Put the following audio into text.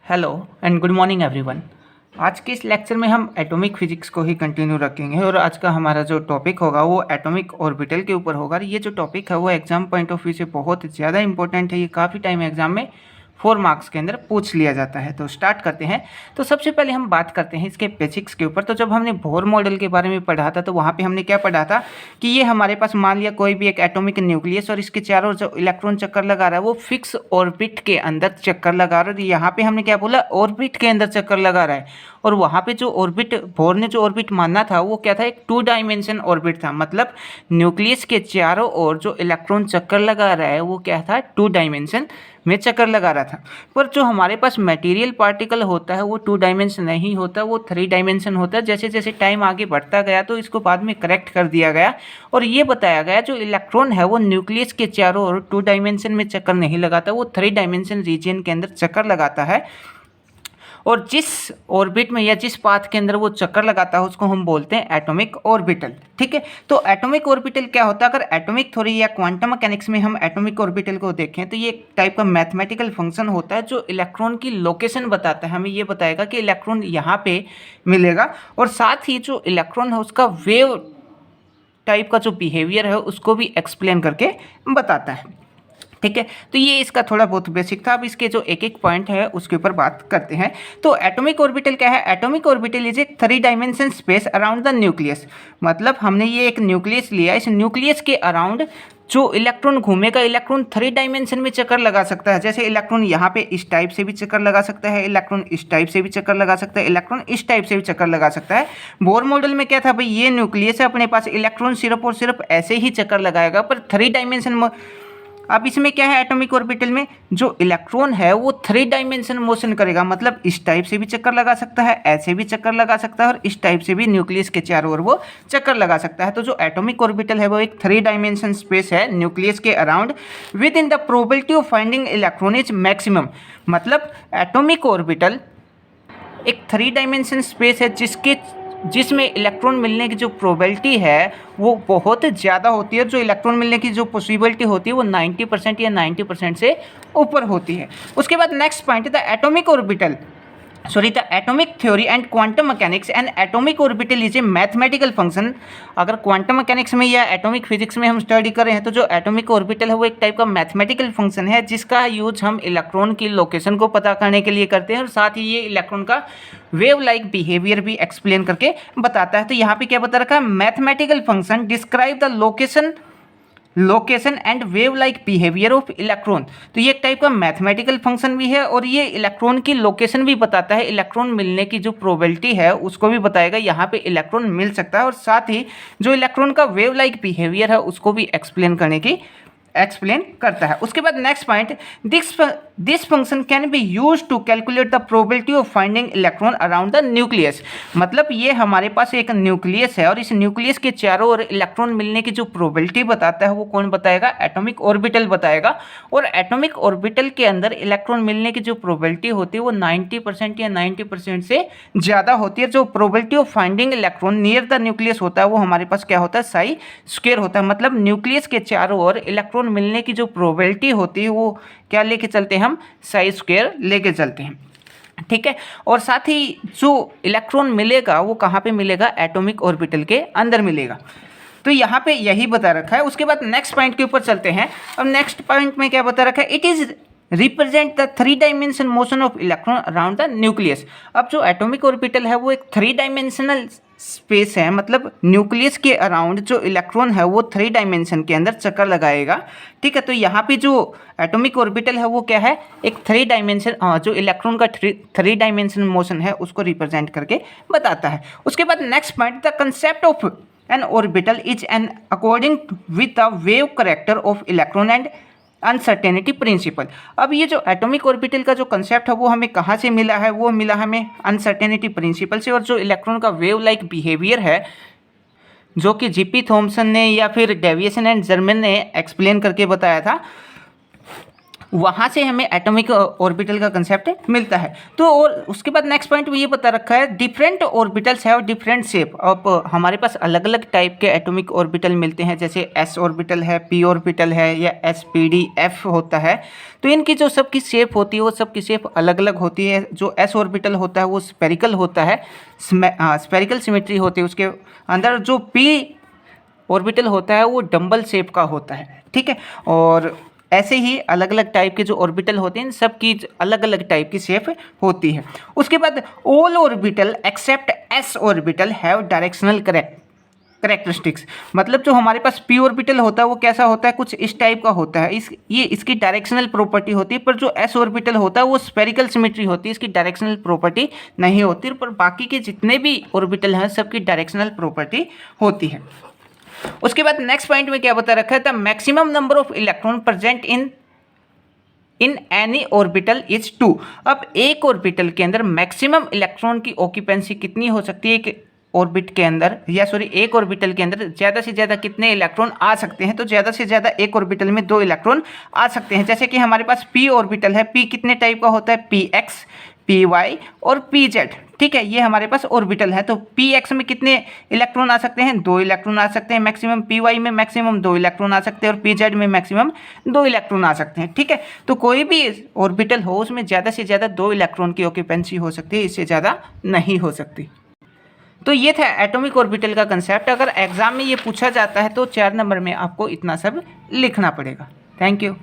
Hello and good morning everyone. आज के इस लेक्चर में हम एटॉमिक फिजिक्स को ही कंटिन्यू रखेंगे और आज का हमारा जो टॉपिक होगा वो एटॉमिक ऑर्बिटल के ऊपर होगा। ये जो टॉपिक है वो एग्जाम पॉइंट ऑफ व्यू से बहुत ज़्यादा इंपॉर्टेंट है। ये काफ़ी टाइम एग्जाम में 4 मार्क्स के अंदर पूछ लिया जाता है। तो स्टार्ट करते हैं। तो सबसे पहले हम बात करते हैं इसके बेसिक्स के ऊपर। तो जब हमने बोर मॉडल के बारे में पढ़ा था तो वहाँ पे हमने क्या पढ़ा था कि ये हमारे पास मान लिया कोई भी एक एटॉमिक न्यूक्लियस और इसके चारों जो इलेक्ट्रॉन चक्कर लगा रहा है वो फिक्स ऑर्बिट के अंदर चक्कर लगा रहा है। यहाँ पे हमने क्या बोला, ऑर्बिट के अंदर चक्कर लगा रहा है। और वहाँ पे जो ऑर्बिट बोर ने जो ऑर्बिट माना था वो क्या था, एक 2 डायमेंशन ऑर्बिट था। मतलब न्यूक्लियस के चारों ओर जो इलेक्ट्रॉन चक्कर लगा रहा है वो क्या था, 2 डायमेंशन में चक्कर लगा रहा था। पर जो हमारे पास मटेरियल पार्टिकल होता है वो 2 डायमेंशन नहीं होता, वो 3 डायमेंशन होता है। जैसे जैसे टाइम आगे बढ़ता गया तो इसको बाद में करेक्ट कर दिया गया और ये बताया गया जो इलेक्ट्रॉन है वो न्यूक्लियस के चारों ओर 2 डायमेंशन में चक्कर नहीं लगाता, वो 3 डायमेंशन रीजन के अंदर चक्कर लगाता है। और जिस ऑर्बिट में या जिस पाथ के अंदर वो चक्कर लगाता है उसको हम बोलते हैं एटॉमिक ऑर्बिटल। ठीक है, तो एटॉमिक ऑर्बिटल क्या होता है? अगर एटॉमिक थ्योरी या क्वांटम मैकेनिक्स में हम एटॉमिक ऑर्बिटल को देखें तो ये एक टाइप का मैथमेटिकल फंक्शन होता है जो इलेक्ट्रॉन की लोकेशन बताता है। हमें ये बताएगा कि इलेक्ट्रॉन यहाँ पे मिलेगा और साथ ही जो इलेक्ट्रॉन है उसका वेव टाइप का जो बिहेवियर है उसको भी एक्सप्लेन करके बताता है। ठीक है, तो ये इसका थोड़ा बहुत बेसिक था। अब इसके जो एक एक पॉइंट है उसके ऊपर बात करते हैं। तो एटॉमिक ऑर्बिटल क्या है? Atomic orbital is a 3 dimension space around the nucleus. मतलब हमने ये एक न्यूक्लियस लिया, इस न्यूक्लियस के अराउंड जो इलेक्ट्रॉन घूमेगा, इलेक्ट्रॉन 3 डायमेंशन में चक्कर लगा सकता है। जैसे इलेक्ट्रॉन यहाँ पे इस टाइप से भी चक्कर लगा सकता है, इलेक्ट्रॉन इस टाइप से भी चक्कर लगा सकता है, इलेक्ट्रॉन इस टाइप से भी चक्कर लगा सकता है। बोर मॉडल में क्या था भाई, ये न्यूक्लियस है, अपने पास इलेक्ट्रॉन सिर्फ और सिर्फ ऐसे ही चक्कर लगाएगा पर 3 डायमेंशन में। अब इसमें क्या है, एटॉमिक ऑर्बिटल में जो इलेक्ट्रॉन है वो 3 डायमेंशन मोशन करेगा। मतलब इस टाइप से भी चक्कर लगा सकता है, ऐसे भी चक्कर लगा सकता है और इस टाइप से भी न्यूक्लियस के चारों ओर वो चक्कर लगा सकता है। तो जो एटॉमिक ऑर्बिटल है वो एक 3 डायमेंशन स्पेस है न्यूक्लियस के around with in the probability of finding electron is maximum. मतलब एटॉमिक ऑर्बिटल एक 3 डायमेंशन स्पेस है जिसमें इलेक्ट्रॉन मिलने की जो प्रोबेबिलिटी है वो बहुत ज़्यादा होती है। जो इलेक्ट्रॉन मिलने की जो पॉसिबिलिटी होती है वो 90% या 90% से ऊपर होती है। उसके बाद next point, the atomic orbital the atomic theory and quantum mechanics and atomic orbital is a mathematical function. अगर क्वांटम मैकेनिक्स में या एटॉमिक फिजिक्स में हम स्टडी कर रहे हैं तो जो एटॉमिक ऑर्बिटल है वो एक टाइप का मैथमेटिकल फंक्शन है जिसका यूज हम इलेक्ट्रॉन की लोकेशन को पता करने के लिए करते हैं और साथ ही ये इलेक्ट्रॉन का वेव लाइक बिहेवियर भी एक्सप्लेन करके बताता है। तो यहाँ पे क्या बता रखा है, mathematical function describe the location and wave like behaviour of electron. तो ये एक टाइप का मैथमेटिकल फंक्शन भी है और ये इलेक्ट्रॉन की लोकेशन भी बताता है। इलेक्ट्रॉन मिलने की जो प्रोबेबिलिटी है उसको भी बताएगा, यहाँ पे इलेक्ट्रॉन मिल सकता है और साथ ही जो इलेक्ट्रॉन का वेव लाइक बिहेवियर है उसको भी एक्सप्लेन करता है। उसके बाद next point, this function can be use to calculate the probability of finding electron around the nucleus. मतलब ये हमारे पास एक न्यूक्लियस है और इस न्यूक्लियस के चारों ओर इलेक्ट्रॉन मिलने की जो प्रोबेबिलिटी बताता है वो कौन बताएगा, एटॉमिक ऑर्बिटल बताएगा। और एटॉमिक ऑर्बिटल के अंदर इलेक्ट्रॉन मिलने की जो प्रोबेबिलिटी होती है वो 90% या 90% से ज़्यादा होती है। जो probability of finding electron near the nucleus होता है वो हमारे पास क्या होता है, साई स्क्वायर होता है। मतलब न्यूक्लियस के चारों ओर इलेक्ट्रॉन मिलने की जो प्रोबेबिलिटी होती है वो क्या लेके चलते हैं, हम साई स्क्वायर लेके चलते हैं। ठीक है, और साथ ही जो इलेक्ट्रॉन मिलेगा वो कहाँ पे मिलेगा, एटॉमिक ऑर्बिटल के अंदर मिलेगा। तो यहाँ पे यही बता रखा है। उसके बाद नेक्स्ट पॉइंट के ऊपर चलते हैं। अब नेक्स्ट पॉइंट में क्या बता रखा है, it is represent the 3 dimension motion of electron around the nucleus. अब जो एटॉमिक ऑर्बिटल है वो एक 3 डायमेंशनल स्पेस है। मतलब न्यूक्लियस के अराउंड जो इलेक्ट्रॉन है वो 3 डायमेंशन के अंदर चक्कर लगाएगा। ठीक है, तो यहाँ पे जो एटॉमिक ऑर्बिटल है वो क्या है, एक 3 डायमेंशन जो इलेक्ट्रॉन का 3 डायमेंशन मोशन है उसको रिप्रेजेंट करके बताता है। उसके बाद next point, the concept of N orbital is an according with the wave character of electron and uncertainty principle. अब ये जो एटॉमिक ऑर्बिटल का जो कंसेप्ट है वो हमें कहाँ से मिला है, वो मिला हमें अनसर्टेनिटी प्रिंसिपल से। और जो इलेक्ट्रॉन का वेव लाइक बिहेवियर है जो कि जीपी थॉमसन ने या फिर डेविएशन एंड जर्मन ने एक्सप्लेन करके बताया था वहाँ से हमें एटॉमिक ऑर्बिटल का कंसेप्ट मिलता है। तो और उसके बाद नेक्स्ट पॉइंट में ये बता रखा है different orbitals have different shape. अब हमारे पास अलग अलग टाइप के एटॉमिक ऑर्बिटल मिलते हैं, जैसे एस ऑर्बिटल है, पी ऑर्बिटल है, या एस पी डी एफ होता है। तो इनकी जो सबकी शेप होती है वो सबकी शेप अलग अलग होती है। जो एस ऑर्बिटल होता है वो स्पेरिकल होता है, स्पेरिकल सिमेट्री होती है उसके अंदर। जो पी ऑर्बिटल होता है वो डंबल शेप का होता है, ठीक है। और ऐसे ही अलग अलग टाइप के जो ऑर्बिटल होते हैं सब की अलग अलग टाइप की शेप होती है। उसके बाद all orbital except S orbital have directional characteristics. मतलब जो हमारे पास पी ऑर्बिटल होता है वो कैसा होता है, कुछ इस टाइप का होता है। ये इसकी डायरेक्शनल प्रॉपर्टी होती है। पर जो एस ऑर्बिटल होता है वो स्पेरिकल सिमेट्री होती है, इसकी डायरेक्शनल प्रॉपर्टी नहीं होती। पर बाकी के जितने भी ऑर्बिटल हैं सबकी डायरेक्शनल प्रॉपर्टी होती है। उसके बाद नेक्स्ट पॉइंट में क्या बता रखा है, the maximum number of electron present in any orbital is 2। अब एक ऑर्बिटल के अंदर मैक्सिमम इलेक्ट्रॉन की ऑक्यूपेंसी कितनी हो सकती है कि ऑर्बिट के अंदर, या सॉरी एक ऑर्बिटल के अंदर ज़्यादा से ज़्यादा कितने इलेक्ट्रॉन आ सकते हैं। तो ज़्यादा से ज़्यादा एक ऑर्बिटल में 2 इलेक्ट्रॉन आ सकते हैं। जैसे कि हमारे पास पी ऑर्बिटल है, पी कितने टाइप का होता है, पी एक्स, पी वाई और पी जेड, ठीक है। ये हमारे पास ऑर्बिटल है। तो पी एक्स में कितने इलेक्ट्रॉन आ सकते हैं, 2 इलेक्ट्रॉन आ सकते हैं मैक्सिमम। पी वाई में मैक्सिमम 2 इलेक्ट्रॉन आ सकते हैं, और पी जेड में मैक्सिमम 2 इलेक्ट्रॉन आ सकते हैं, ठीक है। तो कोई भी ऑर्बिटल हो उसमें ज़्यादा से ज़्यादा 2 इलेक्ट्रॉन की ऑक्यूपेंसी हो सकती है, इससे ज़्यादा नहीं हो सकती। तो ये था एटॉमिक ऑर्बिटल का कंसेप्ट। अगर एग्जाम में ये पूछा जाता है तो 4 नंबर में आपको इतना सब लिखना पड़ेगा। Thank you.